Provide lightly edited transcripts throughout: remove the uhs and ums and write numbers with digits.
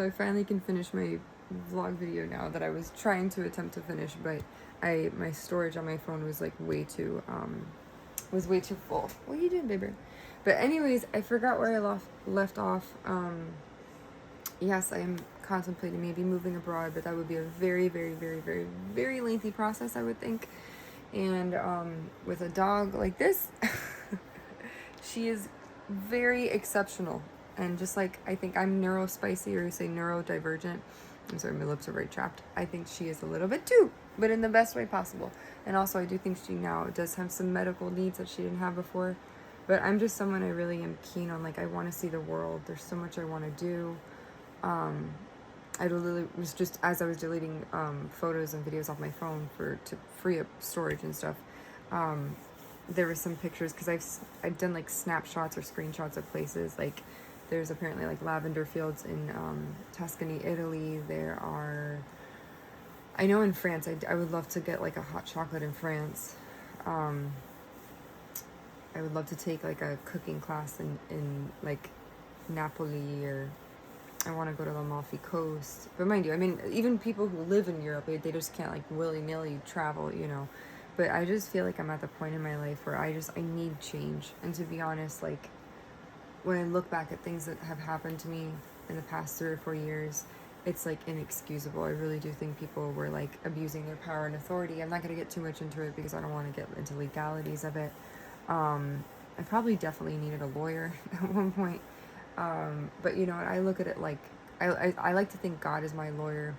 So I finally can finish my vlog video now that I was trying to attempt to finish, but my storage on my phone was like way too full. What are you doing, baby? But anyways, I forgot where I left off. Yes, I am contemplating maybe moving abroad, but that would be a very, very, very, very, very lengthy process, I would think. And with a dog like this, she is very exceptional. And just like I think I'm neurospicy, or you say neurodivergent. I'm sorry, my lips are very chapped. I think she is a little bit too, but in the best way possible. And also, I do think she now does have some medical needs that she didn't have before. But I'm just someone I really am keen on. Like, I want to see the world. There's so much I want to do. I literally was just, as I was deleting photos and videos off my phone to free up storage and stuff, there were some pictures, because I've done like snapshots or screenshots of places. Like, there's apparently like lavender fields in Tuscany, Italy. There are, I know in France, I would love to get like a hot chocolate in France. I would love to take like a cooking class in like Napoli, or I want to go to the Amalfi Coast. But mind you, I mean, even people who live in Europe, they just can't like willy-nilly travel, you know. But I just feel like I'm at the point in my life where I need change. And to be honest, like, when I look back at things that have happened to me in the past 3 or 4 years, it's like inexcusable. I really do think people were like abusing their power and authority. I'm not going to get too much into it because I don't want to get into legalities of it. I probably definitely needed a lawyer at one point. But you know what, I look at it like, I like to think God is my lawyer.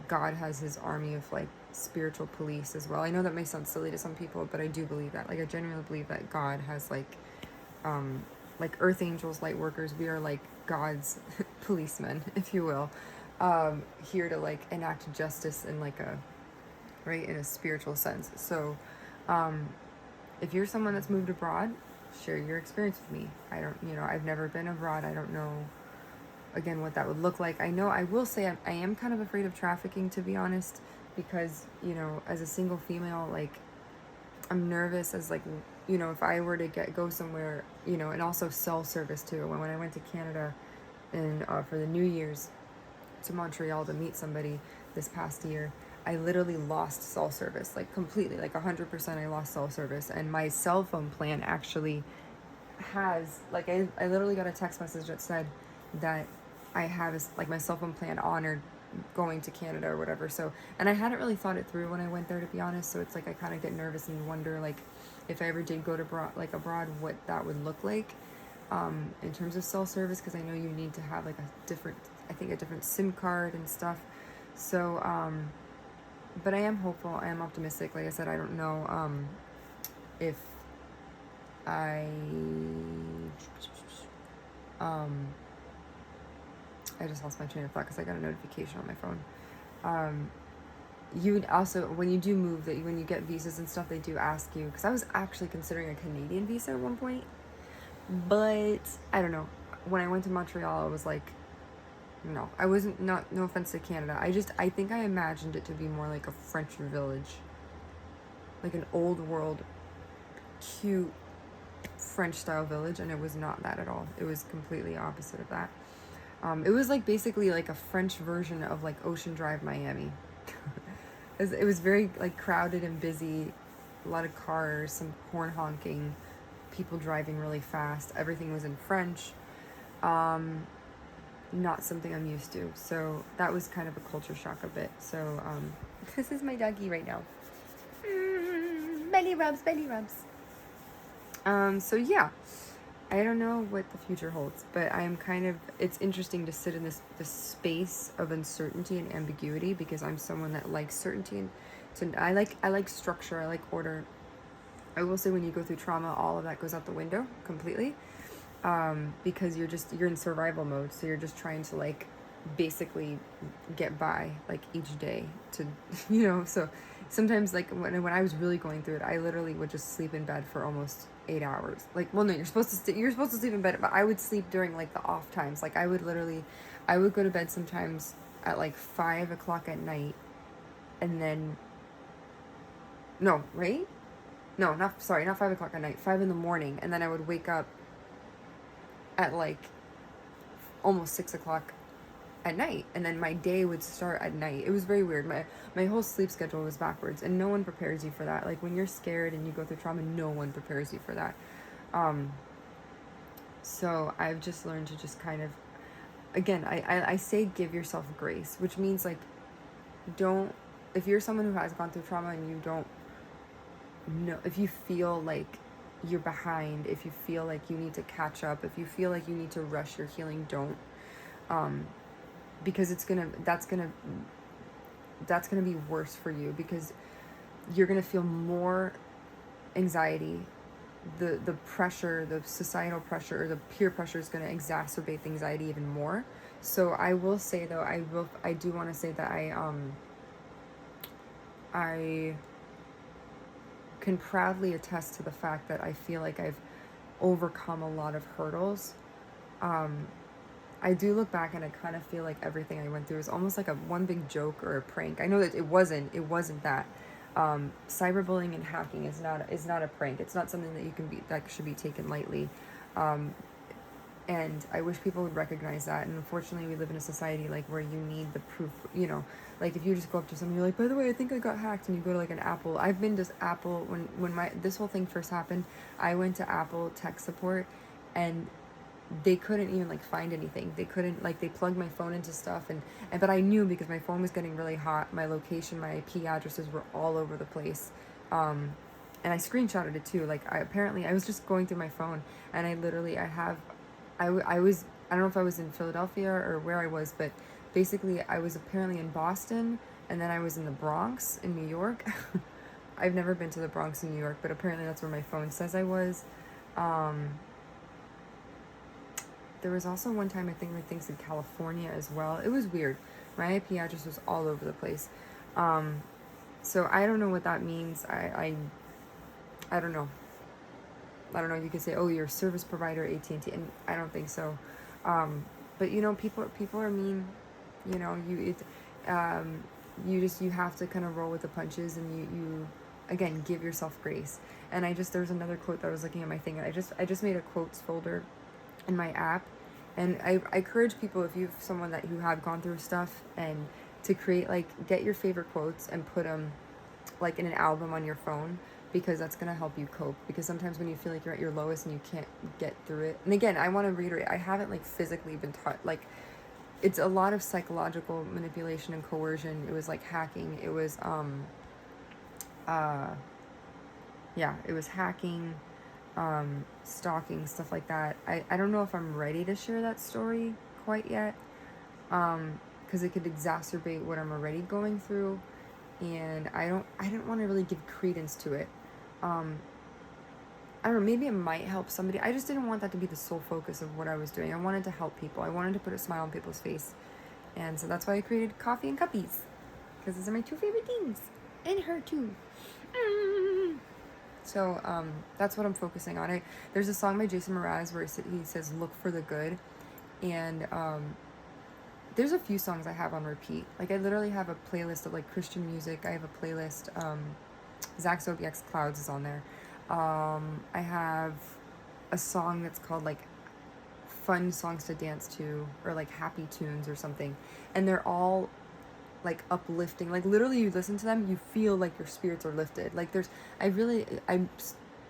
God has his army of like spiritual police as well. I know that may sound silly to some people, but I do believe that. Like, I genuinely believe that God has like earth angels, light workers. We are like God's policemen, if you will, here to like enact justice in like in a spiritual sense. So, if you're someone that's moved abroad, share your experience with me. I've never been abroad. I don't know, again, what that would look like. I know, I will say I am kind of afraid of trafficking, to be honest, because, as a single female, like, I'm nervous as, like, if I were to go somewhere, and also cell service too. When I went to Canada and for the New Year's to Montreal to meet somebody this past year, I literally lost cell service, like completely, like 100%. I lost cell service, and my cell phone plan actually has, like, I literally got a text message that said that I have like my cell phone plan honored going to Canada or whatever. So, and I hadn't really thought it through when I went there, to be honest. So it's like I kind of get nervous and wonder, like, if I ever did go to abroad, what that would look like in terms of cell service, because I know you need to have like a different SIM card and stuff. So, but I am hopeful. I am optimistic. Like I said, I don't know if I just lost my train of thought because I got a notification on my phone. You would also, when you do move, when you get visas and stuff, they do ask you, because I was actually considering a Canadian visa at one point, but I don't know. When I went to Montreal, I was like, no, I wasn't, no offense to Canada. I think I imagined it to be more like a French village, like an old world, cute French style village, and it was not that at all. It was completely opposite of that. It was like basically like a French version of like Ocean Drive, Miami. It was very like crowded and busy, a lot of cars, some horn honking, people driving really fast. Everything was in French. Not something I'm used to. So that was kind of a culture shock a bit. So this is my doggy right now. Belly rubs, belly rubs. So yeah, I don't know what the future holds, but I am it's interesting to sit in this space of uncertainty and ambiguity, because I'm someone that likes certainty, and I like structure, I like order. I will say, when you go through trauma, all of that goes out the window completely, because you're in survival mode, so you're just trying to like basically get by like each day to so sometimes, like, when I was really going through it, I literally would just sleep in bed for almost 8 hours. Like, well, no, you're supposed to sleep in bed, but I would sleep during like the off times. Like, I would go to bed sometimes at like 5 o'clock at night, and then not 5 o'clock at night, 5 in the morning, and then I would wake up at like almost 6 o'clock at night, and then my day would start at night. It was very weird. My whole sleep schedule was backwards, and no one prepares you for that. Like when you're scared and you go through trauma, no one prepares you for that. So I've just learned to just kind of, again, I say give yourself grace, which means like don't, if you're someone who has gone through trauma and you don't know, if you feel like you're behind, if you feel like you need to catch up, if you feel like you need to rush your healing, don't. Because that's gonna be worse for you, because you're gonna feel more anxiety. The pressure, the societal pressure, or the peer pressure is gonna exacerbate the anxiety even more. So I will say though, I do want to say that I can proudly attest to the fact that I feel like I've overcome a lot of hurdles. I do look back and I kind of feel like everything I went through is almost like a one big joke or a prank. I know that it wasn't that. Cyberbullying and hacking is not a prank. It's not something that should be taken lightly. And I wish people would recognize that. And unfortunately, we live in a society like where you need the proof. You know, like if you just go up to someone, you're like, by the way, I think I got hacked, and you go to like an Apple. I've been to Apple when this whole thing first happened. I went to Apple tech support, and they couldn't even like find anything. They couldn't, like, they plugged my phone into stuff, and but I knew because my phone was getting really hot. My location, my IP addresses were all over the place. And I screenshotted it too. Like I was just going through my phone, and I don't know if I was in Philadelphia or where I was, but basically I was apparently in Boston, and then I was in the Bronx in New York. I've never been to the Bronx in New York, but apparently that's where my phone says I was. There was also one time I think my things in California as well. It was weird. My IP address was all over the place. So I don't know what that means. I don't know. I don't know. You could say, oh, you're a service provider, AT&T, and I don't think so. But you know, people are mean. You know, you have to kind of roll with the punches, and you again, give yourself grace. And there's another quote that I was looking at my thing, and I just made a quotes folder in my app, and I encourage people, if you've someone who have gone through stuff, and to create, like, get your favorite quotes and put them like in an album on your phone, because that's going to help you cope. Because sometimes when you feel like you're at your lowest and you can't get through it, and again, I want to reiterate, I haven't like physically been taught, like, it's a lot of psychological manipulation and coercion. It was like hacking. It was it was hacking, stalking, stuff like that. I don't know if I'm ready to share that story quite yet, because it could exacerbate what I'm already going through, and I didn't want to really give credence to it. I don't know, maybe it might help somebody. I just didn't want that to be the sole focus of what I was doing. I wanted to help people. I wanted to put a smile on people's face, and so that's why I created Coffee and Cuppies, because those are my two favorite things, and her too. So that's what I'm focusing on. There's a song by Jason Mraz where he says, look for the good. And there's a few songs I have on repeat. Like, I literally have a playlist of like Christian music. I have a playlist, Zach Zobiek's Clouds is on there. I have a song that's called like fun songs to dance to, or like happy tunes or something. And they're all like uplifting. Like, literally, you listen to them, you feel like your spirits are lifted. Like,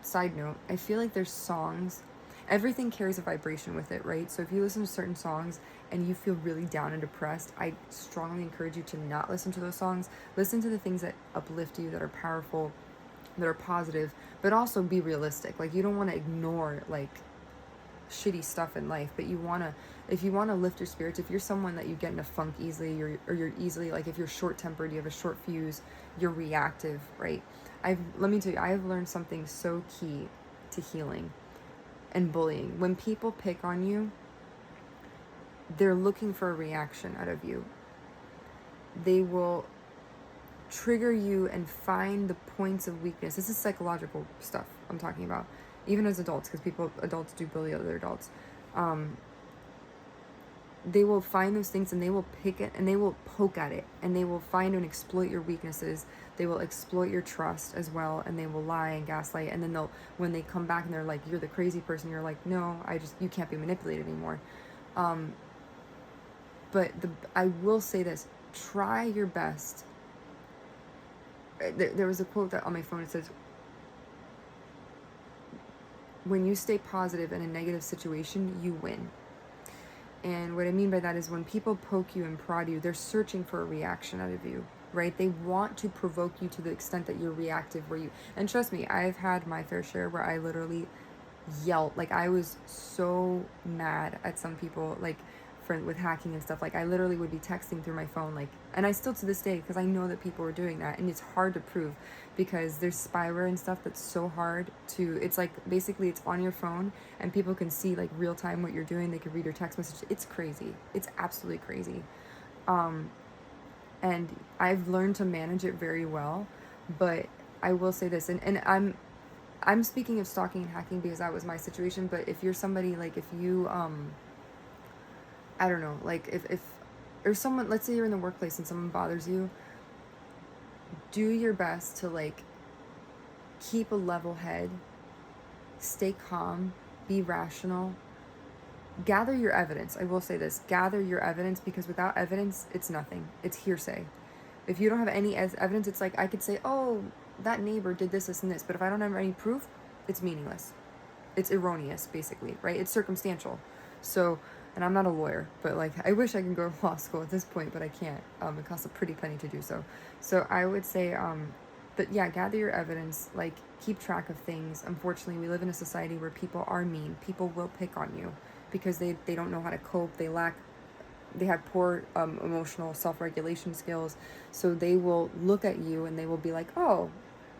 side note, I feel like there's songs, everything carries a vibration with it, right? So if you listen to certain songs and you feel really down and depressed, I strongly encourage you to not listen to those songs. Listen to the things that uplift you, that are powerful, that are positive, but also be realistic. Like, you don't want to ignore like shitty stuff in life, but if you want to lift your spirits, if you're someone that you get in a funk easily, you're easily, like, if you're short-tempered, you have a short fuse, you're reactive, right? Let me tell you, I have learned something so key to healing and bullying. When people pick on you, they're looking for a reaction out of you. They will trigger you and find the points of weakness. This is psychological stuff I'm talking about, even as adults, because adults do bully other adults. They will find those things, and they will pick it, and they will poke at it, and they will find and exploit your weaknesses. They will exploit your trust as well, and they will lie and gaslight. And then when they come back and they're like, you're the crazy person, you're like, no, you can't be manipulated anymore. But I will say this, try your best. There was a quote that on my phone, it says, when you stay positive in a negative situation, you win. And what I mean by that is when people poke you and prod you, they're searching for a reaction out of you, right? They want to provoke you to the extent that you're reactive, and trust me, I've had my fair share where I literally yelled. Like, I was so mad at some people, like, with hacking and stuff. Like, I literally would be texting through my phone, like, and I still to this day, because I know that people are doing that, and it's hard to prove because there's spyware and stuff that's so hard to, it's like, basically it's on your phone and people can see like real time what you're doing. They can read your text message. It's crazy. It's absolutely crazy. And I've learned to manage it very well, but I will say this, and I'm speaking of stalking and hacking because that was my situation. But if you're somebody, like, if you I don't know, like, if or someone, let's say you're in the workplace and someone bothers you, do your best to, like, keep a level head, stay calm, be rational, gather your evidence. I will say this, gather your evidence, because without evidence, it's nothing. It's hearsay. If you don't have any evidence, it's like, I could say, oh, that neighbor did this, this, and this, but if I don't have any proof, it's meaningless. It's erroneous, basically, right? It's circumstantial. So, and I'm not a lawyer, but, like, I wish I could go to law school at this point, but I can't. It costs a pretty penny to do so. So I would say, but yeah, gather your evidence, like, keep track of things. Unfortunately, we live in a society where people are mean. People will pick on you because they don't know how to cope. They have poor emotional self-regulation skills. So they will look at you and they will be like, oh,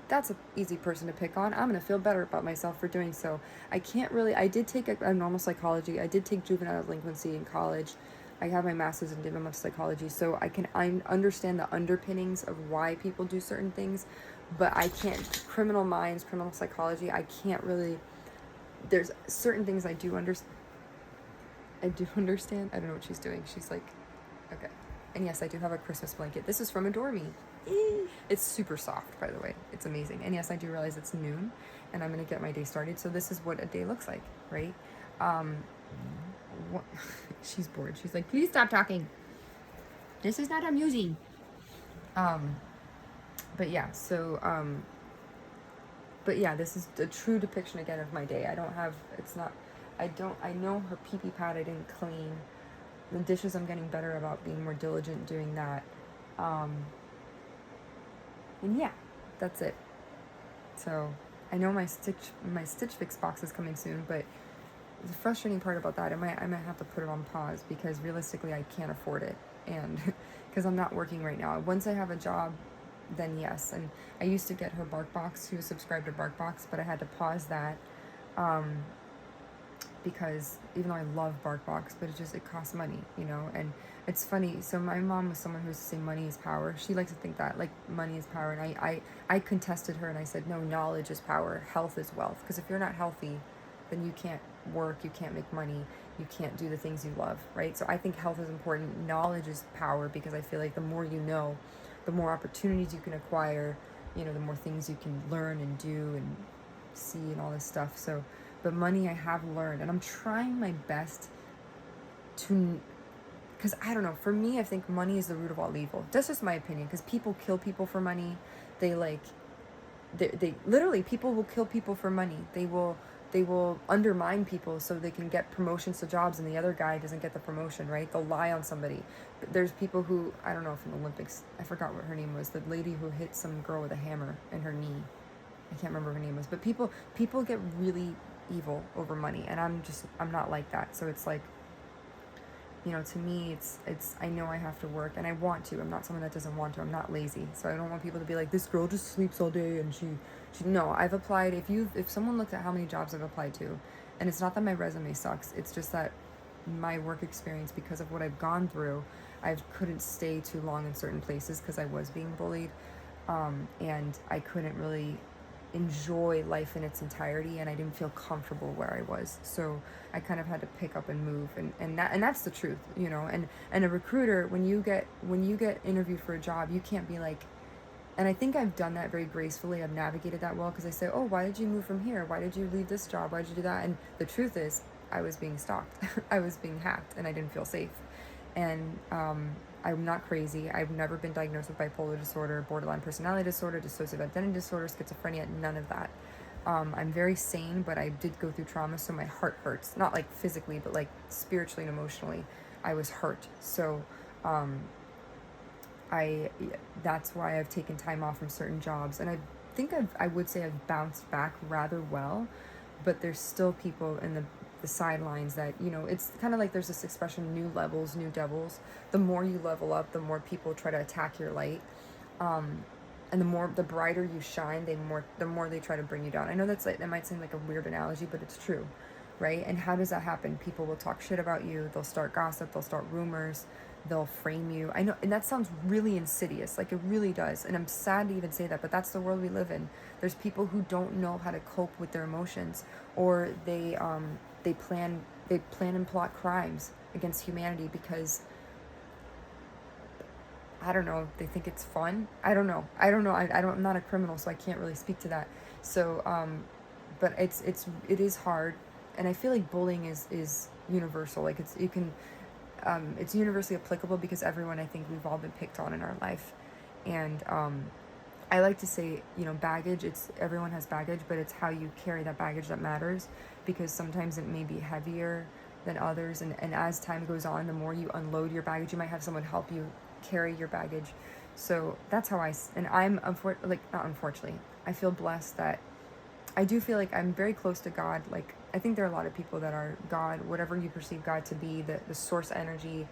that's an easy person to pick on. I'm going to feel better about myself for doing so. I did take a normal psychology. I did take juvenile delinquency in college. I have my master's in developmental psychology, so I understand the underpinnings of why people do certain things, but I can't, criminal minds, criminal psychology, I can't really, there's certain things I do understand. I don't know what she's doing. She's like, okay. And yes, I do have a Christmas blanket. This is from Adore Me. It's super soft, by the way. It's amazing. And yes, I do realize it's noon and I'm going to get my day started. So this is what a day looks like, right? She's bored. She's like, please stop talking. This is not amusing. But yeah, so, but yeah, this is a true depiction again of my day. I know her pee-pee pad I didn't clean. The dishes, I'm getting better about being more diligent doing that. And yeah, that's it. So I know my Stitch Fix box is coming soon, but the frustrating part about that, I might have to put it on pause because realistically I can't afford it, and because I'm not working right now. Once I have a job, then yes. And I used to get her BarkBox. She was subscribed to BarkBox, but I had to pause that because even though I love BarkBox, but it costs money, you know. And it's funny, so my mom was someone who used to say money is power. She likes to think that, like, money is power, and I contested her and I said, no, knowledge is power, health is wealth, because if you're not healthy, then you can't work, you can't make money, you can't do the things you love, right? So I think health is important. Knowledge is power, because I feel like the more you know, the more opportunities you can acquire, you know, the more things you can learn and do and see and all this stuff. So, but money, I have learned, and I'm trying my best to, because I don't know, for me, I think money is the root of all evil. That's just my opinion, because people kill people for money. They literally, people will kill people for money. They will undermine people so they can get promotions to jobs and the other guy doesn't get the promotion, right? They'll lie on somebody. But there's people who, I don't know, from the Olympics, I forgot what her name was, the lady who hit some girl with a hammer in her knee. I can't remember what her name was, but people get really evil over money, and I'm not like that. So it's like, you know, to me, it's I know I have to work, and I want to. I'm not someone that doesn't want to. I'm not lazy. So I don't want people to be like, this girl just sleeps all day and she no, I've applied. If someone looked at how many jobs I've applied to, and it's not that my resume sucks, it's just that my work experience, because of what I've gone through, I couldn't stay too long in certain places because I was being bullied, and I couldn't really enjoy life in its entirety, and I didn't feel comfortable where I was. So I kind of had to pick up and move, and that's the truth, you know. And a recruiter, when you get interviewed for a job, you can't be like, and I think I've done that very gracefully. I've navigated that well, because I say, oh, why did you move from here? Why did you leave this job? Why did you do that? And the truth is, I was being stalked. I was being hacked, and I didn't feel safe. And I'm not crazy. I've never been diagnosed with bipolar disorder, borderline personality disorder, dissociative identity disorder, schizophrenia, none of that. I'm very sane, but I did go through trauma, so my heart hurts. Not like physically, but like spiritually and emotionally. I was hurt. So I that's why I've taken time off from certain jobs, and I think I would say I've bounced back rather well, but there's still people in the sidelines that, you know, it's kind of like there's this expression, new levels, new devils. The more you level up, the more people try to attack your light. And the brighter you shine, the more they try to bring you down. I know that might seem like a weird analogy, but it's true, right? And how does that happen? People will talk shit about you, they'll start gossip, they'll start rumors, they'll frame you. I know, and that sounds really insidious, like it really does. And I'm sad to even say that, but that's the world we live in. There's people who don't know how to cope with their emotions, or they plan and plot crimes against humanity because, I don't know, they think it's fun. I don't know. I'm not a criminal, so I can't really speak to that. So, but it is hard, and I feel like bullying is universal. Like it's universally applicable because everyone, I think we've all been picked on in our life, and I like to say, you know, baggage. Everyone has baggage, but it's how you carry that baggage that matters, because sometimes it may be heavier than others, and as time goes on, the more you unload your baggage, you might have someone help you carry your baggage. So that's how and I'm not unfortunately, I feel blessed that I do feel like I'm very close to God. Like, I think there are a lot of people that are God, whatever you perceive God to be, the source energy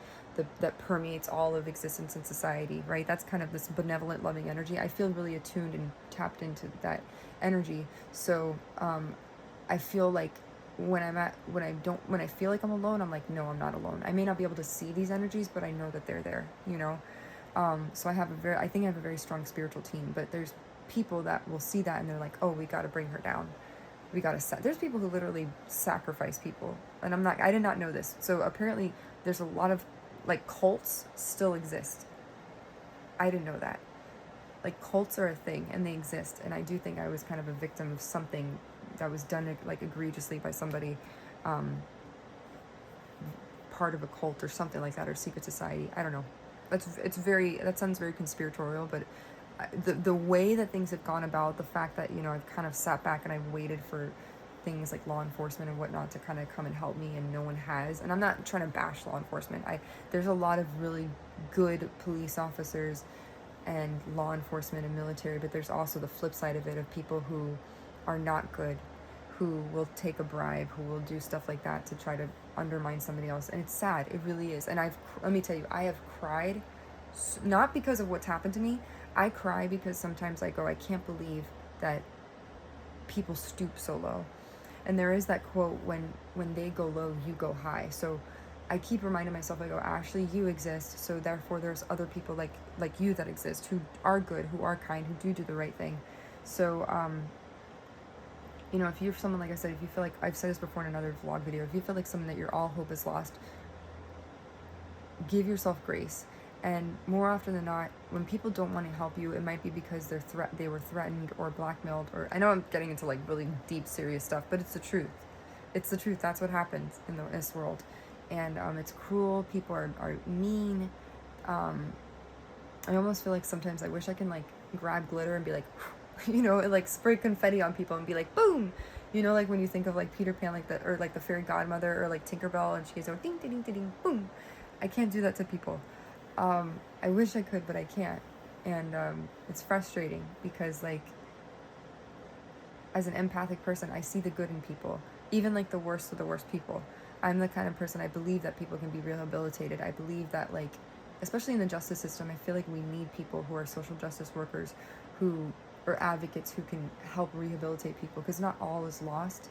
that permeates all of existence in society, right? That's kind of this benevolent, loving energy. I feel really attuned and tapped into that energy. So I feel like when I feel like I'm alone, I'm like, no, I'm not alone. I may not be able to see these energies, but I know that they're there, you know? So I think I have a very strong spiritual team, but there's people that will see that and they're like, oh, we got to bring her down. There's people who literally sacrifice people. And I did not know this. So apparently there's a lot of, like, cults still exist. I didn't know that. Like, cults are a thing and they exist. And I do think I was kind of a victim of something that was done, like, egregiously by somebody, part of a cult or something like that, or secret society. I don't know. That sounds very conspiratorial, but the way that things have gone about, the fact that, you know, I've kind of sat back and I've waited for things like law enforcement and whatnot to kind of come and help me, and no one has. And I'm not trying to bash law enforcement. There's a lot of really good police officers and law enforcement and military, but there's also the flip side of it, of people who are not good, who will take a bribe, who will do stuff like that to try to undermine somebody else. And it's sad. It really is. And let me tell you, I have cried, not because of what's happened to me. I cry because sometimes I go, I can't believe that people stoop so low. And there is that quote, when they go low, you go high. So I keep reminding myself, I go, Ashley, you exist, so therefore there's other people like you that exist, who are good, who are kind, who do the right thing. So you know, if you're someone, like I said, if you feel like, I've said this before in another vlog video, if you feel like someone that all hope is lost, give yourself grace. And more often than not, when people don't want to help you, it might be because they were threatened or blackmailed, or, I know I'm getting into like really deep, serious stuff, but it's the truth. It's the truth. That's what happens in this world. And it's cruel. People are mean. I almost feel like sometimes I wish I can like grab glitter and be like, you know, like spray confetti on people and be like, boom. You know, like when you think of like Peter Pan, or like the fairy godmother, or like Tinkerbell, and she goes, ding, ding, ding, ding, ding, boom. I can't do that to people. I wish I could, but I can't. And it's frustrating because, like, as an empathic person, I see the good in people, even like the worst of the worst people. I'm the kind of person, I believe that people can be rehabilitated. I believe that, like, especially in the justice system, I feel like we need people who are social justice workers, or advocates who can help rehabilitate people, because not all is lost.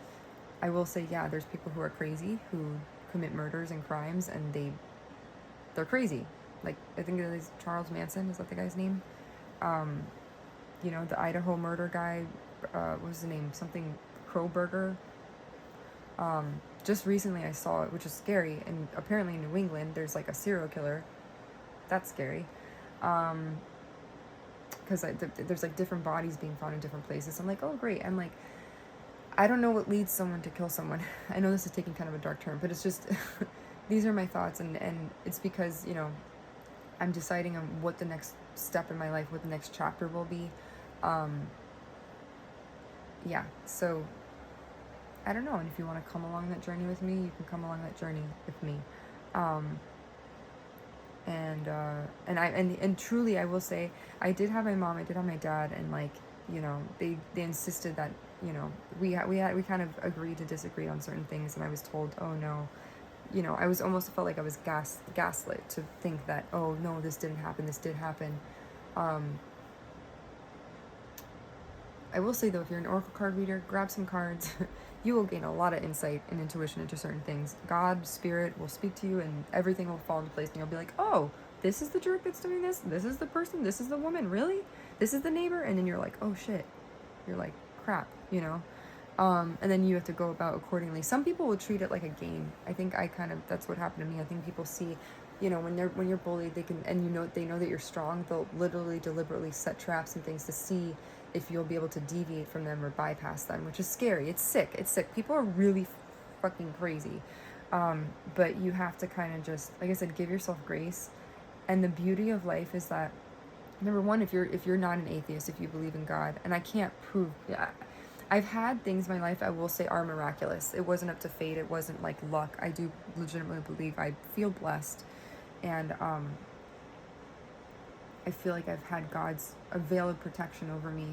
I will say, yeah, there's people who are crazy, who commit murders and crimes, and they're crazy. Like, I think it is Charles Manson, is that the guy's name? You know, the Idaho murder guy, what was the name? Something Kroberger. Just recently I saw it, which is scary, and apparently in New England there's like a serial killer. That's scary. Because there's like different bodies being found in different places. I'm like, oh great. I'm like, I don't know what leads someone to kill someone. I know this is taking kind of a dark turn, but it's just these are my thoughts, and it's because, you know, I'm deciding on what the next step in my life, what the next chapter will be. Yeah, so I don't know. And if you want to come along that journey with me, you can come along that journey with me. Um, and truly, I will say, I did have my mom, I did have my dad, and like, you know, they insisted that, you know, we kind of agreed to disagree on certain things, and I was told, oh no, you know, I was almost felt like I was gaslit to think that, oh no, this didn't happen, this did happen. I will say though, if you're an oracle card reader, grab some cards. You will gain a lot of insight and intuition into certain things. God, spirit will speak to you, and everything will fall into place, and you'll be like, oh, this is the jerk that's doing this, this is the person, this is the woman, really, this is the neighbor. And then you're like, oh shit, you're like, crap, you know. And then you have to go about accordingly. Some people will treat it like a game. I think that's what happened to me. I think people see, you know, when you're bullied, they can, and you know, they know that you're strong, they'll literally deliberately set traps and things to see if you'll be able to deviate from them or bypass them, which is scary. It's sick. People are really fucking crazy. But you have to kind of just, like I said, give yourself grace. And the beauty of life is that, number one, if you're not an atheist, if you believe in God, and I can't prove, yeah, I've had things in my life I will say are miraculous. It wasn't up to fate. It wasn't like luck. I do legitimately believe I feel blessed, and I feel like I've had God's a veil of protection over me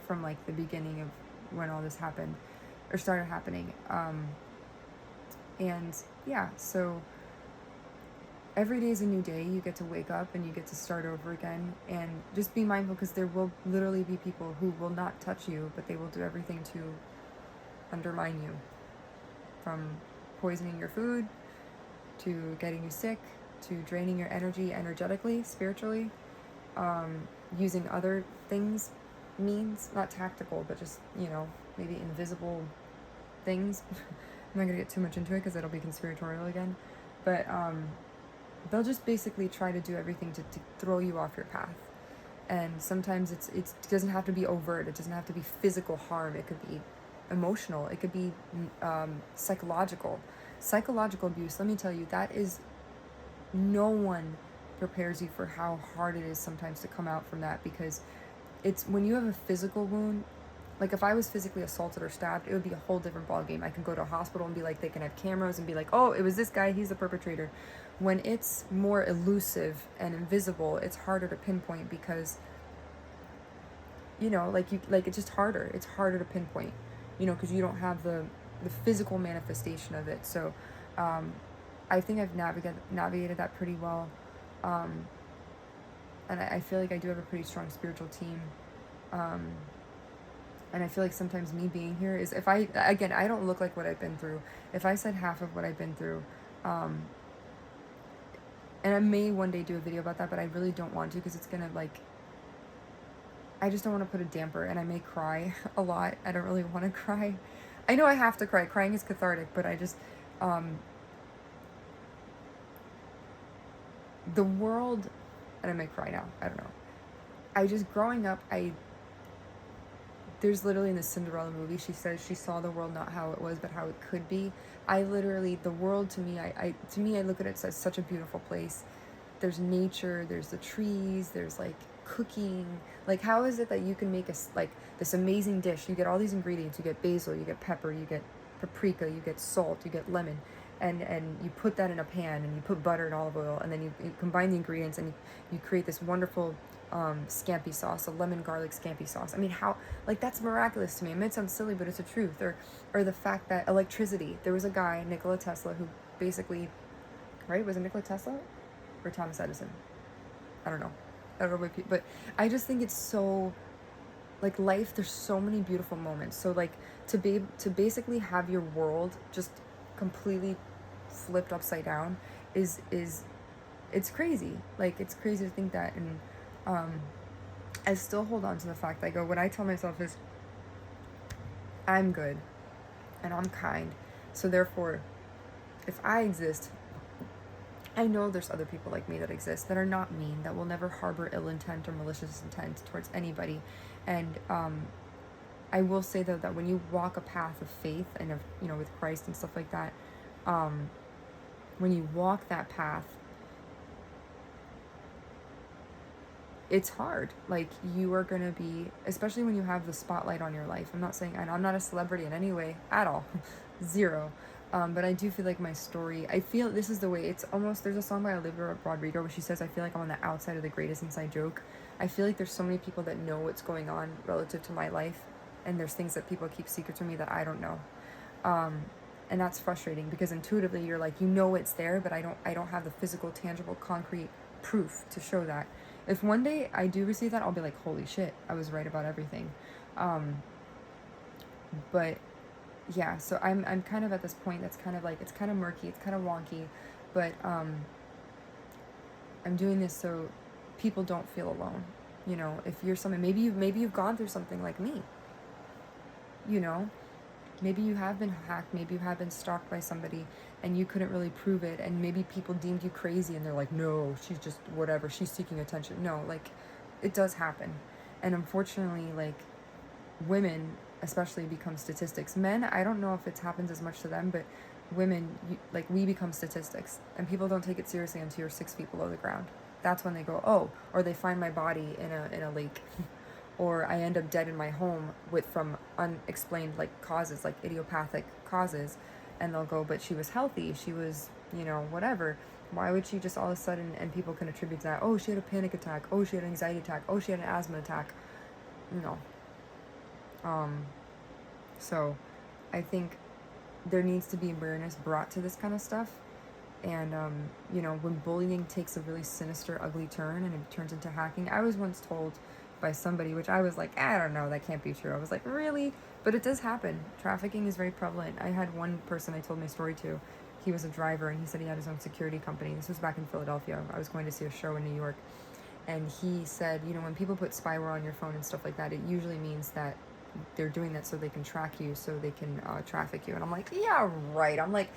from like the beginning of when all this happened or started happening. And yeah, so every day is a new day. You get to wake up and you get to start over again, and just be mindful, because there will literally be people who will not touch you, but they will do everything to undermine you, from poisoning your food to getting you sick to draining your energy energetically, spiritually, using other things, means, not tactical, but just, you know, maybe invisible things. I'm not gonna get too much into it because it'll be conspiratorial again, but they'll just basically try to do everything to throw you off your path. And sometimes it doesn't have to be overt, it doesn't have to be physical harm, it could be emotional, it could be psychological abuse. Let me tell you, that is, no one prepares you for how hard it is sometimes to come out from that, because it's when you have a physical wound. Like if I was physically assaulted or stabbed, it would be a whole different ballgame. I can go to a hospital and be like, they can have cameras and be like, oh, it was this guy, he's the perpetrator. When it's more elusive and invisible, it's harder to pinpoint, because, you know, like it's just harder. It's harder to pinpoint, you know, because you don't have the physical manifestation of it. So I think I've navigated that pretty well. And I feel like I do have a pretty strong spiritual team. And I feel like sometimes me being here is, if I don't look like what I've been through. If I said half of what I've been through, and I may one day do a video about that, but I really don't want to, because it's gonna, like, I just don't want to put a damper, and I may cry a lot. I don't really want to cry. I know I have to cry. Crying is cathartic, but I just, the world, and I may cry now, I don't know. I just, growing up, there's literally in the Cinderella movie, she says she saw the world not how it was, but how it could be. I literally, the world to me, I look at it as such a beautiful place. There's nature, there's the trees, there's like cooking. Like, how is it that you can make like this amazing dish? You get all these ingredients, you get basil, you get pepper, you get paprika, you get salt, you get lemon, and you put that in a pan, and you put butter and olive oil, and then you combine the ingredients, and you create this wonderful scampi sauce, a lemon garlic scampi sauce. I mean, how, like, that's miraculous to me. It might sound silly, but it's the truth. Or the fact that electricity, there was a guy, Nikola Tesla, who basically, right, was it Nikola Tesla or Thomas Edison? I don't know but I just think it's so, like, life, there's so many beautiful moments. So like to basically have your world just completely flipped upside down is it's crazy. Like, it's crazy to think that. And I still hold on to the fact that I go, what I tell myself is, I'm good and I'm kind, so therefore, if I exist, I know there's other people like me that exist, that are not mean, that will never harbor ill intent or malicious intent towards anybody. And I will say though that when you walk a path of faith and of, you know, with Christ and stuff like that, when you walk that path, it's hard. Like, you are going to be, especially when you have the spotlight on your life. I'm not saying, and I'm not a celebrity in any way at all. Zero. But I do feel like my story, I feel this is the way, it's almost, there's a song by Olivia Rodrigo where she says, I feel like I'm on the outside of the greatest inside joke. I feel like there's so many people that know what's going on relative to my life, and there's things that people keep secret from me that I don't know. And that's frustrating because intuitively you're like, you know it's there, but I don't have the physical, tangible, concrete proof to show that. If one day I do receive that, I'll be like, holy shit, I was right about everything. But yeah, so I'm kind of at this point that's kind of like, it's kind of murky, it's kind of wonky, but I'm doing this so people don't feel alone. You know, if you're someone, maybe you've gone through something like me. You know, maybe you have been hacked, maybe you have been stalked by somebody and you couldn't really prove it, and maybe people deemed you crazy and they're like, no, she's just whatever, she's seeking attention. No, like, it does happen. And unfortunately, like, women especially become statistics. Men, I don't know if it happens as much to them, but women, like, we become statistics, and people don't take it seriously until you're 6 feet below the ground. That's when they go, oh, or they find my body in a lake. Or I end up dead in my home from unexplained, like, causes, like idiopathic causes, and they'll go, but she was healthy, she was, you know, whatever. Why would she just all of a sudden, and people can attribute to that, oh, she had a panic attack, oh, she had an anxiety attack, oh, she had an asthma attack. No. So I think there needs to be awareness brought to this kind of stuff. And, you know, when bullying takes a really sinister, ugly turn and it turns into hacking, I was once told by somebody, which I was like, I don't know, that can't be true. I was like, really? But it does happen. Trafficking is very prevalent. I had one person I told my story to. He was a driver, and he said he had his own security company. This was back in Philadelphia. I was going to see a show in New York. And he said, you know, when people put spyware on your phone and stuff like that, it usually means that they're doing that so they can track you, so they can traffic you. And I'm like, yeah, right. I'm like,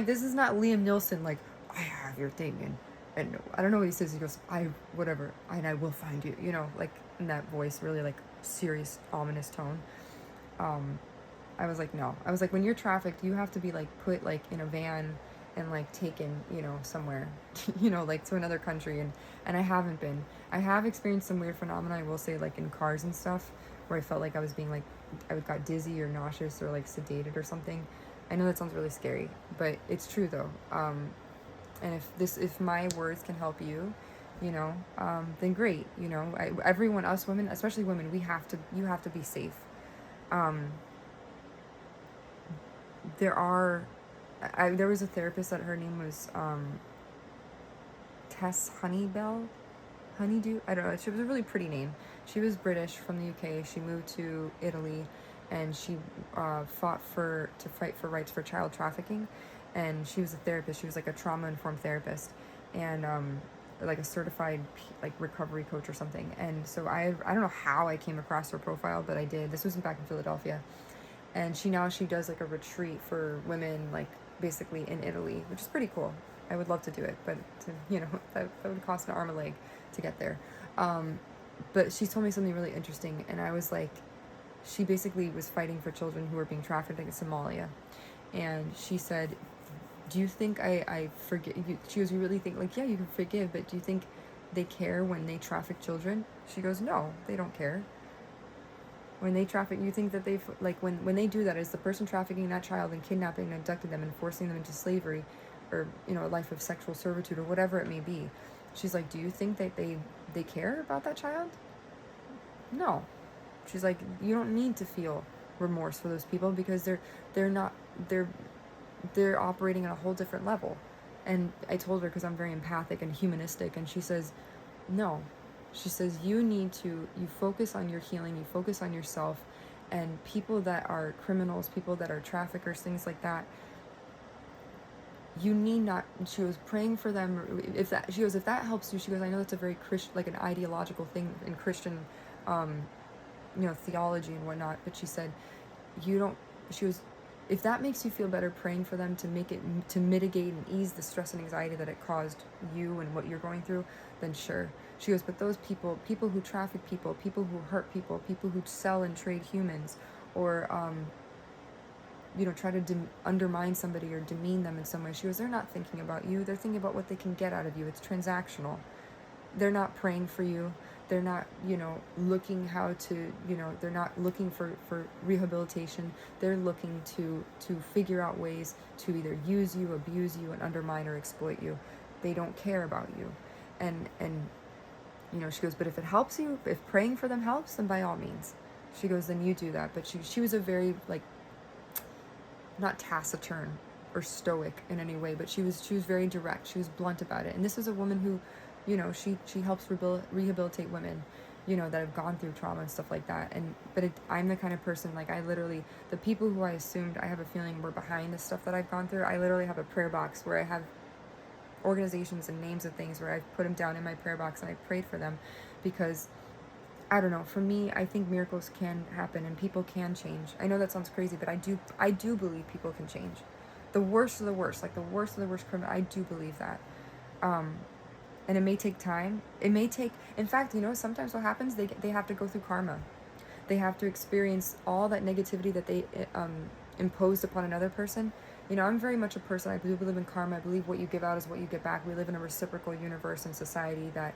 this is not Liam Neeson, like, I have your thing, and I don't know what he says. He goes, I whatever, and I will find you. You know, like, in that voice, really like serious, ominous tone. I was like, no. I was like, when you're trafficked, you have to be like put like in a van and like taken, you know, somewhere, you know, like to another country. And I haven't been. I have experienced some weird phenomena, I will say, like in cars and stuff, where I felt like I was being like, I got dizzy or nauseous or like sedated or something. I know that sounds really scary, but it's true though. And if my words can help you, you know, then great. You know, everyone, us women, especially women, you have to be safe. There was a therapist that her name was Tess Honeydew. I don't know. She was a really pretty name. She was British from the UK. She moved to Italy, and she fight for rights for child trafficking. And she was a therapist. She was like a trauma-informed therapist, and like a certified like recovery coach or something. And so I don't know how I came across her profile, but I did. This was back in Philadelphia, and she does like a retreat for women, like basically in Italy, which is pretty cool. I would love to do it, but you know, that would cost an arm and a leg to get there. But she told me something really interesting, and I was like, she basically was fighting for children who were being trafficked in Somalia, and she said, do you think I forgive you? She goes, you really think, like, yeah, you can forgive, but do you think they care when they traffic children? She goes, no, they don't care. When they traffic, you think that like, when they do that, is the person trafficking that child and kidnapping and abducting them and forcing them into slavery, or, you know, a life of sexual servitude, or whatever it may be. She's like, do you think that they care about that child? No. She's like, you don't need to feel remorse for those people, because they're operating at a whole different level. And I told her, because I'm very empathic and humanistic, and she says, no. She says, you focus on your healing, you focus on yourself, and people that are criminals, people that are traffickers, things like that, you need not. She was praying for them. If that helps you, she goes, I know that's a very Christian, like an ideological thing in Christian, you know, theology and whatnot, but she said, if that makes you feel better praying for them to mitigate and ease the stress and anxiety that it caused you and what you're going through, then sure. She goes, but those people who traffic people who hurt people who sell and trade humans, or try to undermine somebody or demean them in some way. She goes, they're not thinking about you. They're thinking about what they can get out of you. It's transactional. They're not praying for you. They're not, looking how to, they're not looking for rehabilitation. They're looking to figure out ways to either use you, abuse you, and undermine or exploit you. They don't care about you. And she goes, but if it helps you, if praying for them helps, then by all means. She goes, then you do that. But she was a very, like, not taciturn or stoic in any way, but she was very direct. She was blunt about it. And this is a woman who, she helps rehabilitate women, that have gone through trauma and stuff like that. I'm the kind of person, like, I literally, the people who I assumed, I have a feeling were behind the stuff that I've gone through, I literally have a prayer box where I have organizations and names of things where I've put them down in my prayer box and I prayed for them, because I don't know, for me, I think miracles can happen and people can change. I know that sounds crazy, but I do believe people can change. The worst of the worst, like the worst of the worst criminal, I do believe that. And it may take time. It may take, in fact, sometimes what happens, they have to go through karma. They have to experience all that negativity that they imposed upon another person. I'm very much a person, I do believe in karma. I believe what you give out is what you get back. We live in a reciprocal universe and society that,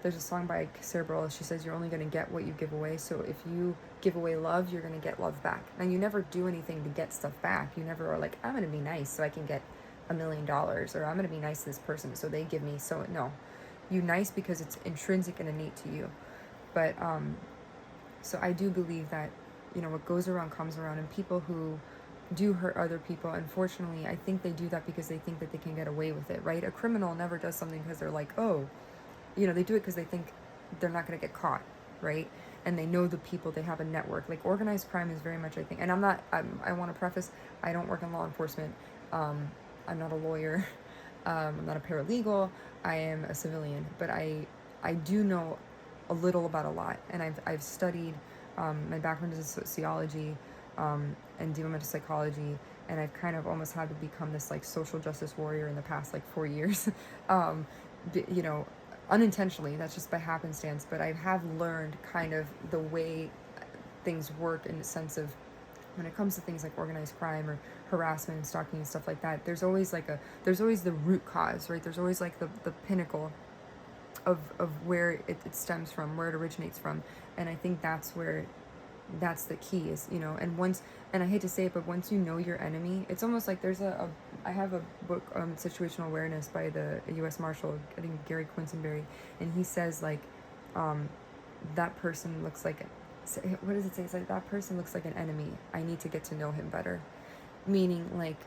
there's a song by Sarah Bareilles. She says, you're only going to get what you give away. So if you give away love, you're going to get love back. Now, you never do anything to get stuff back. You never are like, I'm going to be nice so I can get $1 million, or I'm going to be nice to this person so they give me. So no, you nice because it's intrinsic and innate to you. But so I do believe that, what goes around comes around, and people who do hurt other people, unfortunately, I think they do that because they think that they can get away with it, right? A criminal never does something because they're like, oh, they do it because they think they're not going to get caught, right? And they know the people, they have a network. Like, organized crime is very much, I think, and I want to preface, I don't work in law enforcement. I'm not a lawyer. I'm not a paralegal. I am a civilian, but I do know a little about a lot, and I've studied. My background is sociology and developmental psychology, and I've kind of almost had to become this like social justice warrior in the past like 4 years. Unintentionally, that's just by happenstance, but I have learned kind of the way things work in the sense of, when it comes to things like organized crime or harassment and stalking and stuff like that, there's always the root cause, right? There's always like the pinnacle of where it stems from, where it originates from. And I think that's the key is, and I hate to say it, but once you know your enemy, it's almost like there's I have a book, Situational Awareness by the U.S. Marshal, I think Gary Quinsonberry, and he says like, that person looks like, what does it say? It's like, that person looks like an enemy. I need to get to know him better. Meaning, like,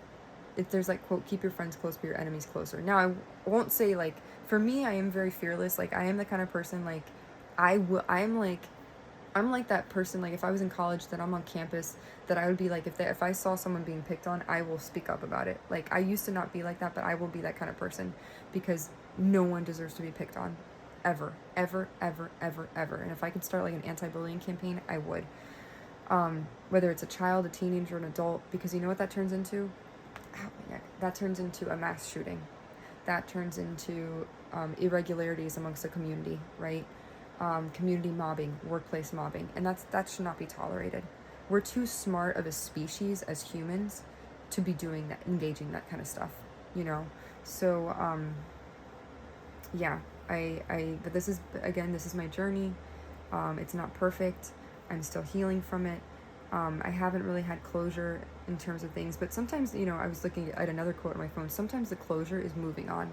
if there's like, quote, keep your friends close but your enemies closer. Now, I won't say like, for me, I am very fearless. Like, I am the kind of person, like, I'm like that person, like, if I was in college, that I'm on campus, that I would be like, if I saw someone being picked on, I will speak up about it. Like, I used to not be like that, but I will be that kind of person, because no one deserves to be picked on. Ever, ever, ever, ever, ever. And if I could start like an anti-bullying campaign, I would. Whether it's a child, a teenager, an adult, because you know what that turns into? Ow, my neck. That turns into a mass shooting. That turns into irregularities amongst the community, right? Community mobbing, workplace mobbing, and that should not be tolerated. We're too smart of a species as humans to be doing that, engaging that kind of stuff, So, yeah, but this is my journey. It's not perfect. I'm still healing from it. I haven't really had closure in terms of things, but sometimes, I was looking at another quote on my phone. Sometimes the closure is moving on.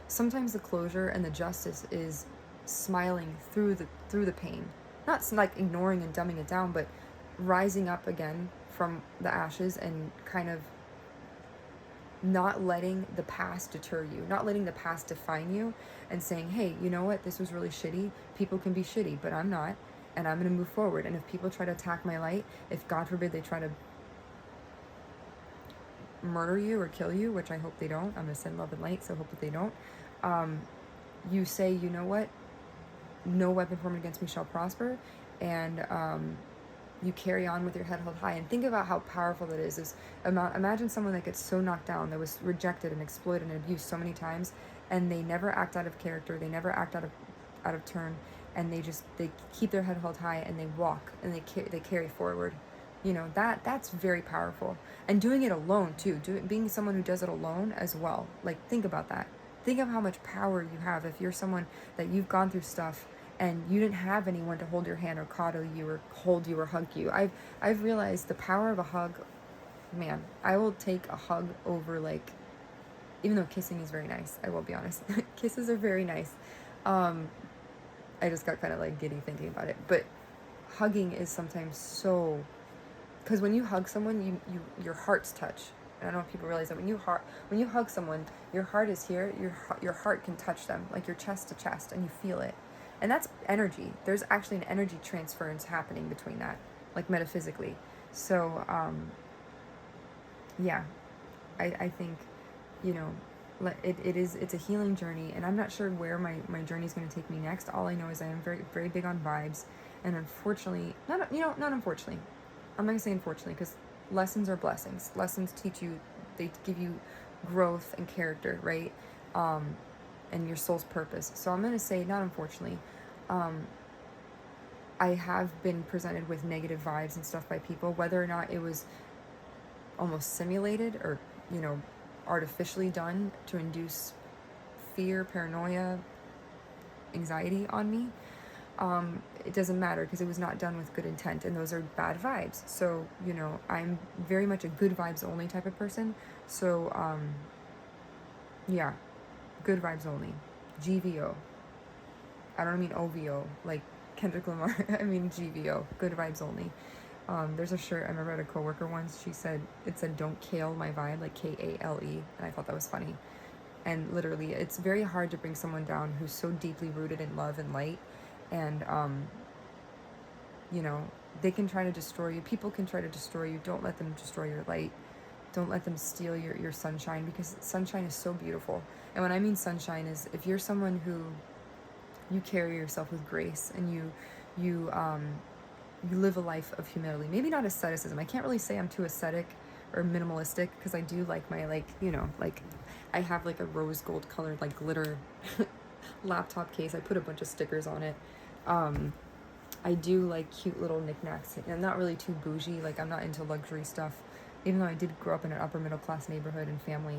Sometimes the closure and the justice is smiling through the pain, not like ignoring and dumbing it down, but rising up again from the ashes and kind of not letting the past deter you, not letting the past define you, and saying, hey, you know what, this was really shitty. People can be shitty, but I'm not, and I'm going to move forward. And if people try to attack my light, if God forbid they try to murder you or kill you, which I hope they don't, I'm going to send love and light, so hope that they don't, you say, you know what, no weapon formed against me shall prosper, and you carry on with your head held high. And think about how powerful that is imagine someone that gets so knocked down, that was rejected and exploited and abused so many times, and they never act out of character, they never act out of turn, and they keep their head held high, and they walk, and they carry forward. You know, that's very powerful. And doing it alone too, being someone who does it alone as well. Like, think about that. Think of how much power you have if you're someone that you've gone through stuff and you didn't have anyone to hold your hand or coddle you or hold you or hug you. I've realized the power of a hug. Man, I will take a hug over, like, even though kissing is very nice, I will be honest. Kisses are very nice. I just got kind of like giddy thinking about it. But hugging is sometimes so, because when you hug someone, your hearts touch. And I don't know if people realize that when you hug someone, your heart is here. Your heart can touch them, like your chest to chest, and you feel it. And that's energy. There's actually an energy transference happening between that, like metaphysically. So yeah, I think, you know, it's a healing journey, and I'm not sure where my journey is going to take me next. All I know is I am very, very big on vibes, and unfortunately, not unfortunately, I'm not going to say unfortunately, because lessons are blessings. Lessons teach you, they give you growth and character, right? And your soul's purpose. So I'm going to say, not unfortunately, I have been presented with negative vibes and stuff by people, whether or not it was almost simulated or, you know, artificially done to induce fear, paranoia, anxiety on me. It doesn't matter, because it was not done with good intent, and those are bad vibes. So, you know, I'm very much a good vibes only type of person. So yeah, good vibes only. GVO. I don't mean OVO like Kendrick Lamar. I mean GVO, good vibes only. There's a shirt I remember at a coworker once. It said "Don't kale my vibe," like KALE, and I thought that was funny. And literally, it's very hard to bring someone down who's so deeply rooted in love and light. And you know, they can try to destroy you. People can try to destroy you. Don't let them destroy your light. Don't let them steal your sunshine, because sunshine is so beautiful. And when I mean sunshine is if you're someone who, you carry yourself with grace, and you live a life of humility. Maybe not asceticism. I can't really say I'm too ascetic or minimalistic, because I do like my, like, you know, like, I have like a rose gold colored, like, glitter laptop case. I put a bunch of stickers on it. I do like cute little knickknacks. I'm not really too bougie. Like, I'm not into luxury stuff, even though I did grow up in an upper middle class neighborhood and family.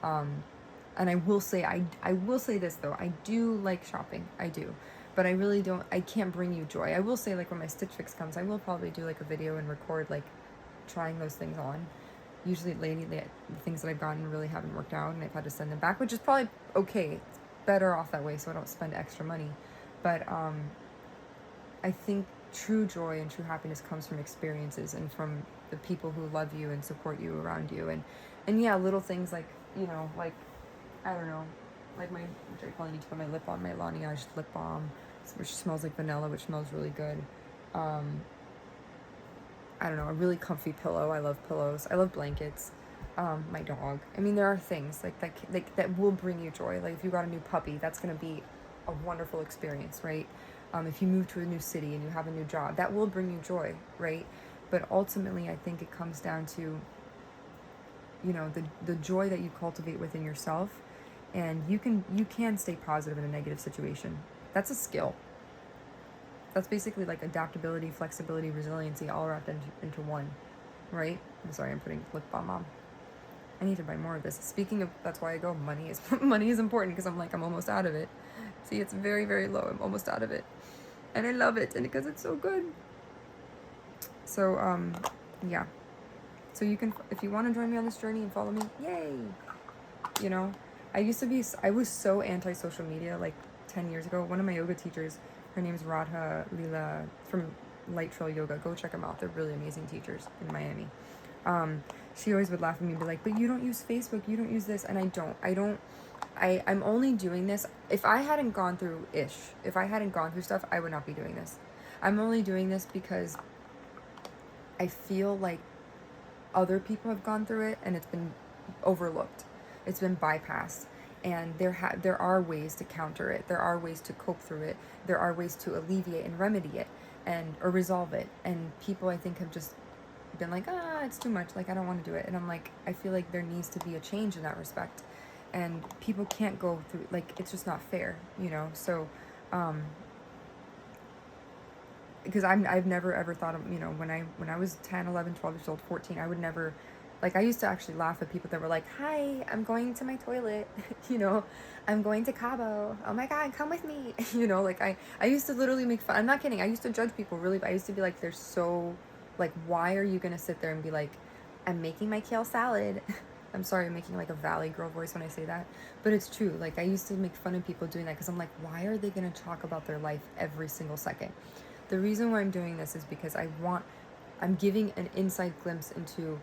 And I will say, I will say this though, I do like shopping. I do. But I really don't, I can't bring you joy. I will say, like, when my Stitch Fix comes, I will probably do like a video and record, like, trying those things on. Usually lately, the things that I've gotten really haven't worked out, and I've had to send them back, which is probably okay. It's better off that way, so I don't spend extra money. But I think true joy and true happiness comes from experiences and from the people who love you and support you around you. And yeah, little things like, you know, like, I don't know, like which I probably need to put my lip on, my Laneige lip balm, which smells like vanilla, which smells really good. I don't know, a really comfy pillow. I love pillows. I love blankets. My dog. I mean, there are things like that will bring you joy. Like, if you got a new puppy, that's going to be a wonderful experience, right? If you move to a new city and you have a new job, that will bring you joy, right? But ultimately, I think it comes down to, you know, the joy that you cultivate within yourself, and you can stay positive in a negative situation. That's a skill. That's basically like adaptability, flexibility, resiliency, all wrapped into one, right? I'm sorry, I'm putting lip balm on. I need to buy more of this. Speaking of, that's why I go, money is money is important, because I'm almost out of it. See, it's very, very low. I'm almost out of it. And I love it, and because it's so good. So, yeah. So you can, if you want to join me on this journey and follow me, yay! You know, I was so anti-social media, like, 10 years ago. One of my yoga teachers, her name's Radha Leela from Light Trail Yoga. Go check them out. They're really amazing teachers in Miami. She always would laugh at me and be like, but you don't use Facebook, you don't use this. And I'm only doing this. If I hadn't gone through stuff, I would not be doing this. I'm only doing this because I feel like other people have gone through it and it's been overlooked. It's been bypassed. And there are ways to counter it. There are ways to cope through it. There are ways to alleviate and remedy it or resolve it. And people, I think, have just been like, it's too much. Like, I don't want to do it. And I'm like, I feel like there needs to be a change in that respect. And people can't go through, like, it's just not fair, you know? So, because I've never ever thought of, you know, when I was 10, 11, 12 years old, 14, I would never, like, I used to actually laugh at people that were like, hi, I'm going to my toilet, you know, I'm going to Cabo, oh my God, come with me, you know, like, I used to literally make fun, I'm not kidding, I used to judge people really, but I used to be like, they're so, like, why are you gonna sit there and be like, I'm making my kale salad. I'm sorry, I'm making like a Valley Girl voice when I say that, but it's true. Like, I used to make fun of people doing that because I'm like, why are they gonna talk about their life every single second? The reason why I'm doing this is because I'm giving an inside glimpse into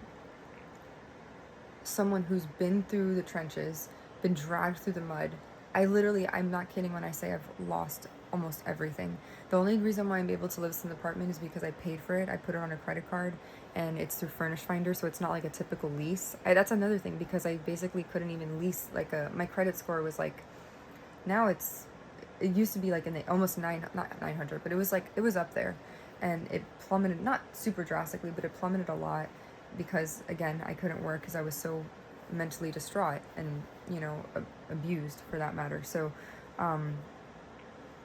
someone who's been through the trenches, been dragged through the mud. I'm not kidding when I say I've lost almost everything. The only reason why I'm able to live in the apartment is because I paid for it. I put it on a credit card and it's through Furnish Finder, so it's not like a typical lease. That's another thing because I basically couldn't even lease like my credit score was like, now it used to be like in the almost not 900, but it was up there, and it plummeted, not super drastically, but it plummeted a lot because again I couldn't work because I was so mentally distraught and, you know, abused for that matter. So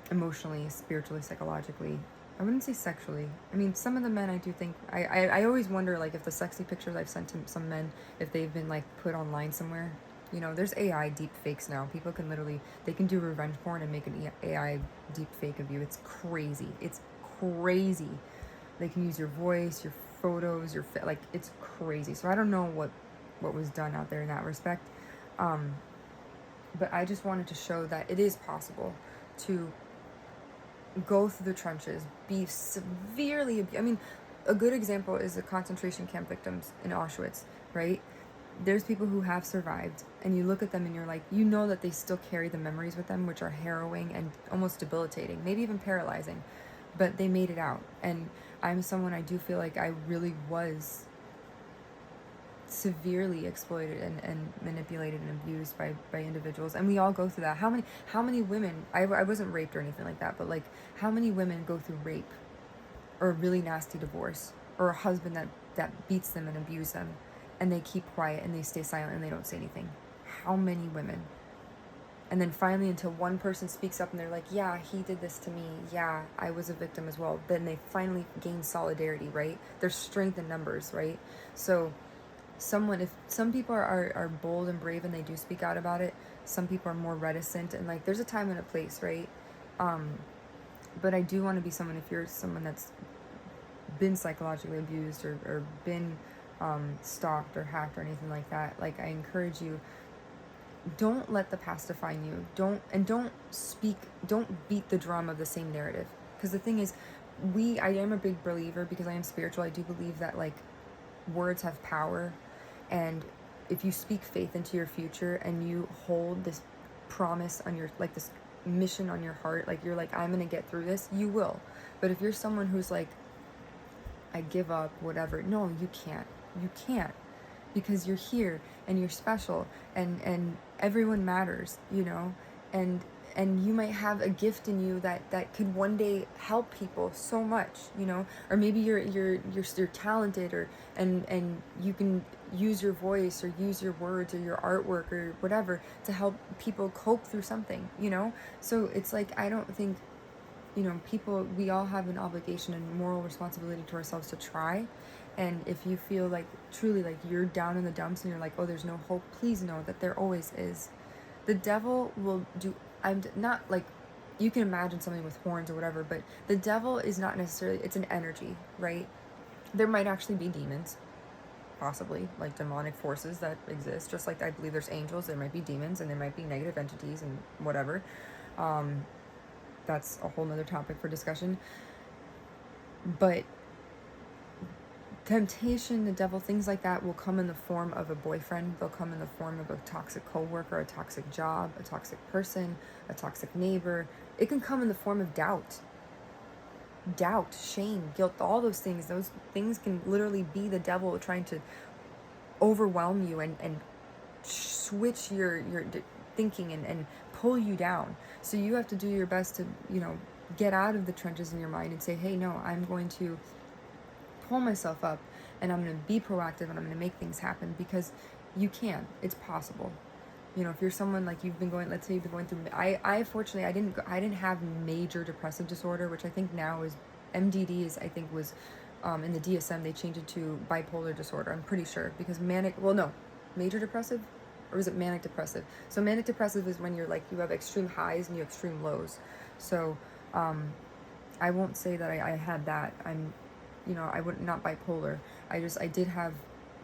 emotionally, spiritually, psychologically. I wouldn't say sexually. I mean, some of the men I do think I always wonder like if the sexy pictures I've sent to some men, if they've been like put online somewhere. You know, there's AI deep fakes now. People can literally, they can do revenge porn and make an AI deep fake of you. It's crazy. It's crazy. They can use your voice, your photos, like, it's crazy. So I don't know what was done out there in that respect. But I just wanted to show that it is possible to go through the trenches, be severely I mean, a good example is the concentration camp victims in Auschwitz, right? There's people who have survived, and you look at them and you're like, you know that they still carry the memories with them, which are harrowing and almost debilitating, maybe even paralyzing, but they made it out. And I'm someone, I do feel like I really was severely exploited and manipulated and abused by individuals, and we all go through that. How many women, I wasn't raped or anything like that, but like, how many women go through rape or a really nasty divorce or a husband that beats them and abuses them, and they keep quiet and they stay silent and they don't say anything? How many women? And then finally, until one person speaks up and they're like, yeah, he did this to me, yeah, I was a victim as well, then they finally gain solidarity, right? There's strength in numbers, right? So if some people are bold and brave and they do speak out about it, some people are more reticent, and like, there's a time and a place, right? But I do want to be someone, if you're someone that's been psychologically abused or been stalked or hacked or anything like that, like, I encourage you, don't let the past define you. Don't beat the drum of the same narrative, because the thing is, I am a big believer, because I am spiritual, I do believe that, like, words have power, and if you speak faith into your future and you hold this promise on your, like, this mission on your heart, like, you're like, I'm gonna get through this, you will. But if you're someone who's like, I give up, whatever, no, you can't, because you're here and you're special, and everyone matters, you know, and you might have a gift in you that could one day help people so much, you know, or maybe you're talented, or and you can use your voice or use your words or your artwork or whatever to help people cope through something, you know. So it's like, I don't think, you know, we all have an obligation and moral responsibility to ourselves to try. And if you feel like truly like you're down in the dumps and you're like, oh, there's no hope, please know that there always is. The devil will do, I'm not like, you can imagine something with horns or whatever, but the devil is not necessarily, it's an energy, right? There might actually be demons, possibly, like demonic forces that exist, just like I believe there's angels, there might be demons, and there might be negative entities and whatever. That's a whole nother topic for discussion. But temptation, the devil, things like that will come in the form of a boyfriend. They'll come in the form of a toxic coworker, a toxic job, a toxic person, a toxic neighbor. It can come in the form of doubt, shame, guilt, all those things. Those things can literally be the devil trying to overwhelm you and switch your thinking and pull you down. So you have to do your best to, you know, get out of the trenches in your mind and say, hey, no, I'm going to pull myself up, and I'm going to be proactive, and I'm going to make things happen, because you can. It's possible. You know, if you're someone like you've been going, let's say you've been going through, I fortunately, I didn't have major depressive disorder, which I think now is MDD I think was in the DSM they changed it to bipolar disorder. I'm pretty sure because manic. Well, no, major depressive, or is it manic depressive? So manic depressive is when you're like you have extreme highs and you have extreme lows. So I won't say that I had that. I'm, I would not bipolar. I did have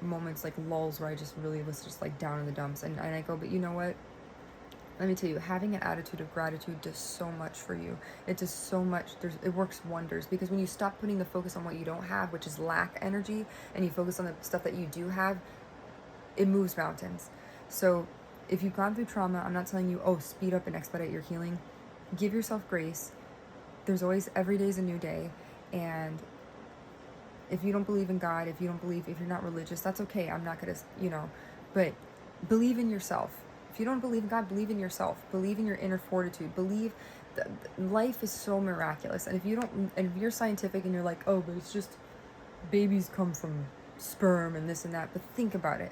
moments like lulls where I just really was just like down in the dumps, and I go, but you know what? Let me tell you, having an attitude of gratitude does so much for you. It does so much. It works wonders, because when you stop putting the focus on what you don't have, which is lack energy, and you focus on the stuff that you do have, it moves mountains. So if you've gone through trauma, I'm not telling you, oh, speed up and expedite your healing. Give yourself grace. There's always, every day is a new day. And if you don't believe in God, if you're not religious, that's okay. I'm not going to, but believe in yourself. If you don't believe in God, believe in yourself. Believe in your inner fortitude. Believe that life is so miraculous. And if you're scientific and you're like, oh, but it's just babies come from sperm and this and that, but think about it.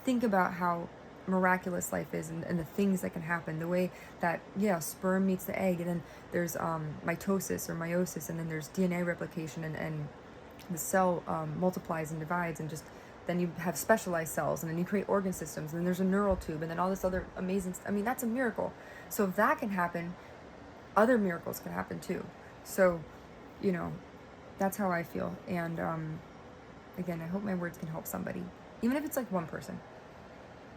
Think about how miraculous life is, and the things that can happen. The way that, sperm meets the egg, and then there's mitosis or meiosis, and then there's DNA replication, and the cell multiplies and divides, and just then you have specialized cells, and then you create organ systems, and then there's a neural tube, and then all this other amazing that's a miracle. So if that can happen, other miracles can happen too. So that's how I feel. And again, I hope my words can help somebody, even if it's like one person.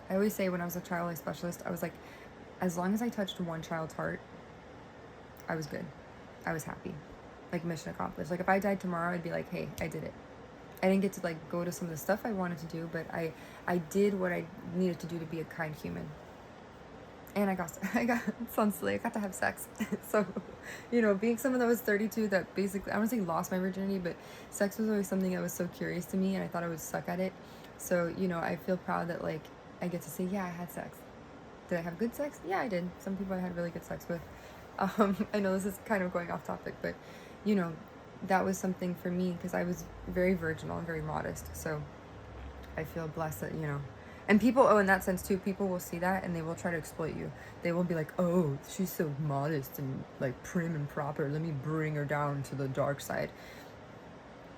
I always say, when I was a child life specialist, I was like, as long as I touched one child's heart, I was good. I was happy. Like, mission accomplished. Like, if I died tomorrow, I'd be like, hey, I did it. I didn't get to like go to some of the stuff I wanted to do, but I did what I needed to do to be a kind human. And it sounds silly, I got to have sex. So, being someone that was 32 that basically, I don't say lost my virginity, but sex was always something that was so curious to me, and I thought I would suck at it. So, I feel proud that like I get to say, yeah, I had sex. Did I have good sex? Yeah, I did. Some people I had really good sex with. I know this is kind of going off topic, but that was something for me, because I was very virginal and very modest. So I feel blessed that, and people, in that sense too, people will see that and they will try to exploit you. They will be like, oh, she's so modest and like prim and proper. Let me bring her down to the dark side.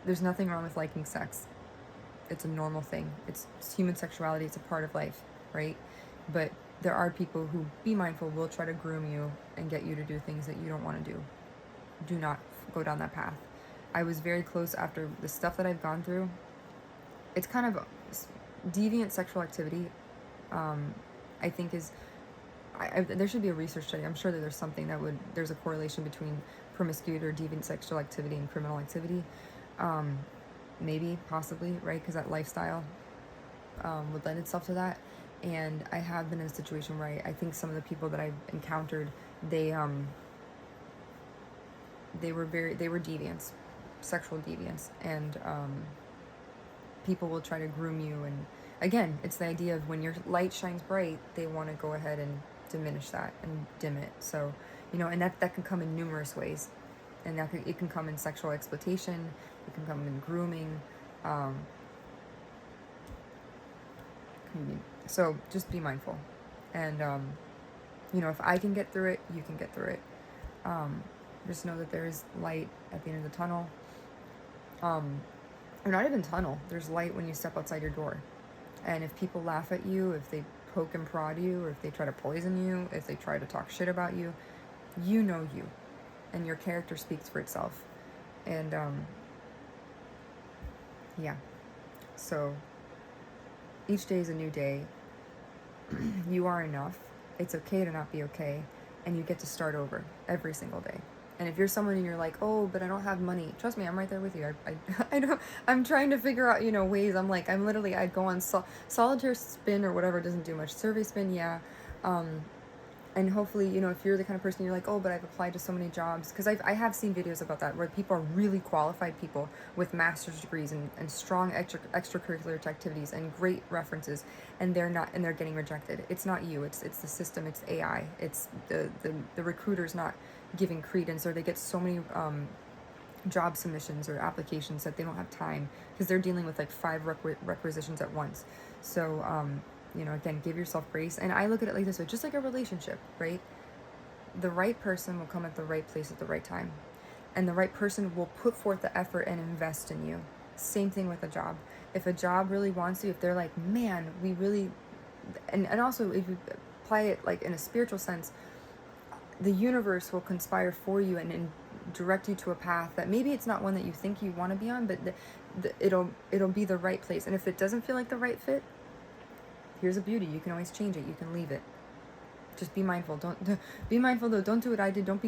There's nothing wrong with liking sex. It's a normal thing. It's human sexuality. It's a part of life, right? But there are people who, be mindful, will try to groom you and get you to do things that you don't want to do. Do not go down that path. I was very close, after the stuff that I've gone through. It's kind of deviant sexual activity. I think is, there should be a research study. I'm sure that there's a correlation between promiscuity or deviant sexual activity and criminal activity. Maybe, possibly, right? Because that lifestyle would lend itself to that. And I have been in a situation where I think some of the people that I've encountered, they were deviants, sexual deviants, and people will try to groom you. And again, it's the idea of when your light shines bright, they want to go ahead and diminish that and dim it. So, and that can come in numerous ways, and it can come in sexual exploitation, it can come in grooming. So just be mindful, and if I can get through it, you can get through it. Just know that there's light at the end of the tunnel. Or not even tunnel. There's light when you step outside your door. And if people laugh at you, if they poke and prod you, or if they try to poison you, if they try to talk shit about you, you know you. And your character speaks for itself. And, yeah. So, each day is a new day. You are enough. It's okay to not be okay. And you get to start over every single day. And if you're someone and you're like, oh, but I don't have money, trust me, I'm right there with you. I don't, I'm trying to figure out, ways. I'd go on solitaire spin or whatever, doesn't do much. Survey spin, yeah. And hopefully, if you're the kind of person, you're like, oh, but I've applied to so many jobs. Because I have seen videos about that, where people are really qualified people with master's degrees and strong extracurricular activities and great references, and they're getting rejected. It's not you, it's the system, it's AI. It's the recruiter's not giving credence, or they get so many job submissions or applications that they don't have time, because they're dealing with like 5 requisitions at once. So, again, give yourself grace. And I look at it like this way, just like a relationship, right? The right person will come at the right place at the right time. and the right person will put forth the effort and invest in you. Same thing with a job. If a job really wants you, if they're like, man, we really, and also if you apply it like in a spiritual sense, the universe will conspire for you and direct you to a path that maybe it's not one that you think you want to be on, but it'll be the right place. And if it doesn't feel like the right fit, here's a beauty. You can always change it. You can leave it. Just be mindful. Don't be mindful though. Don't do what I did. Don't be